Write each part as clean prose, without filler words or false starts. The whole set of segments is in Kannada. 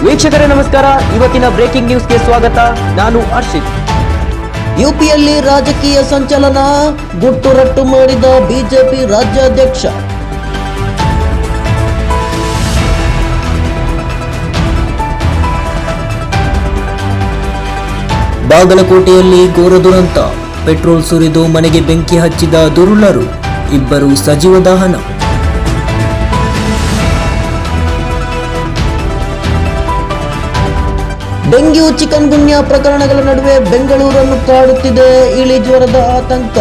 ವೀಕ್ಷಕರೇ ನಮಸ್ಕಾರ. ಇವತ್ತಿನ ಬ್ರೇಕಿಂಗ್ ನ್ಯೂಸ್ಗೆ ಸ್ವಾಗತ. ನಾನು ಹರ್ಷಿತ್. ಯುಪಿಯಲ್ಲಿ ರಾಜಕೀಯ ಸಂಚಲನ, ಗುಟ್ಟು ರಟ್ಟು ಮಾಡಿದ ಬಿಜೆಪಿ ರಾಜ್ಯಾಧ್ಯಕ್ಷ. ಬಾಗಲಕೋಟೆಯಲ್ಲಿ ಘೋರ ದುರಂತ, ಪೆಟ್ರೋಲ್ ಸುರಿದು ಮನೆಗೆ ಬೆಂಕಿ ಹಚ್ಚಿದ ದುರುಳರು, ಇಬ್ಬರು ಸಜೀವ ದಹನ. ಡೆಂಗ್ಯೂ ಚಿಕನ್ ಗುನ್ಯಾ ಪ್ರಕರಣಗಳ ನಡುವೆ ಬೆಂಗಳೂರನ್ನು ಕಾಡುತ್ತಿದೆ ಇಳಿ ಜ್ವರದ ಆತಂಕ.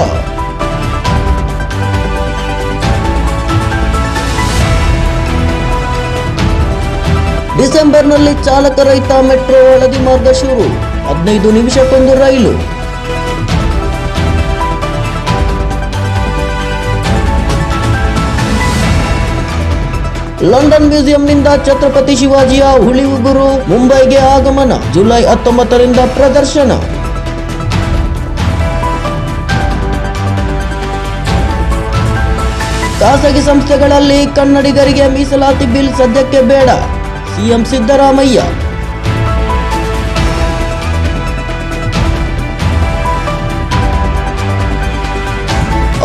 ಡಿಸೆಂಬರ್ನಲ್ಲಿ ಚಾಲಕ ರಹಿತ ಮೆಟ್ರೋ ಹಳದಿ ಮಾರ್ಗ ಶುರು, 15 ನಿಮಿಷಕ್ಕೊಂದು ರೈಲು. ಲಂಡನ್ ಮ್ಯೂಸಿಯಂನಿಂದ ಛತ್ರಪತಿ ಶಿವಾಜಿಯ ಹುಲಿ ಉಗುರು ಮುಂಬೈಗೆ ಆಗಮನ, ಜುಲೈ 19ರಿಂದ ಪ್ರದರ್ಶನ. ಖಾಸಗಿ ಸಂಸ್ಥೆಗಳಲ್ಲಿ ಕನ್ನಡಿಗರಿಗೆ ಮೀಸಲಾತಿ ಬಿಲ್ ಸದ್ಯಕ್ಕೆ ಬೇಡ, ಸಿಎಂ ಸಿದ್ದರಾಮಯ್ಯ.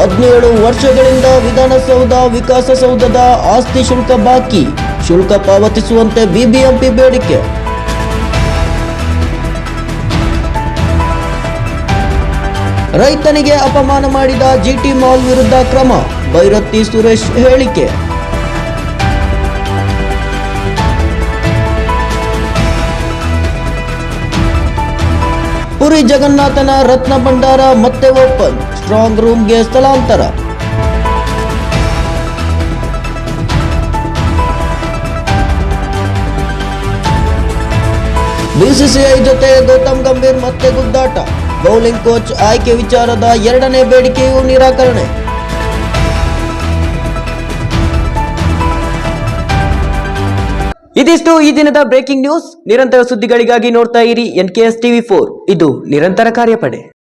ಹದಿನೇಳು ವರ್ಷಗಳಿಂದ ವಿಧಾನಸೌಧ ವಿಕಾಸಸೌಧದ ಆಸ್ತಿ ಶುಲ್ಕ ಬಾಕಿ, ಶುಲ್ಕ ಪಾವತಿಸುವಂತೆ ಬಿಬಿಎಂಪಿ ಬೇಡಿಕೆ. ರೈತನಿಗೆ ಅಪಮಾನ ಮಾಡಿದ ಜಿಟಿ ಮಾಲ್ ವಿರುದ್ಧ ಕ್ರಮ, ಭೈರತಿ ಸುರೇಶ್ ಹೇಳಿಕೆ. ಪುರಿ ಜಗನ್ನಾಥನ ರತ್ನ ಭಂಡಾರ ಮತ್ತೆ ಓಪನ್, ಸ್ಟ್ರಾಂಗ್ ರೂಮ್ಗೆ ಸ್ಥಳಾಂತರ. ಬಿಸಿಸಿಐ ಜೊತೆ ಗೌತಮ್ ಗಂಭೀರ್ ಮತ್ತೆ ಗುದ್ದಾಟ, ಬೌಲಿಂಗ್ ಕೋಚ್ ಆಯ್ಕೆ ವಿಚಾರದ 2ನೇ ಬೇಡಿಕೆಯೂ ನಿರಾಕರಣೆ. ಇದಿಷ್ಟು ಈ ದಿನದ ಬ್ರೇಕಿಂಗ್ ನ್ಯೂಸ್. ನಿರಂತರ ಸುದ್ದಿಗಳಿಗಾಗಿ ನೋಡ್ತಾ ಇರಿ NKS TV4. ಇದು ನಿರಂತರ ಕಾರ್ಯಪಡೆ.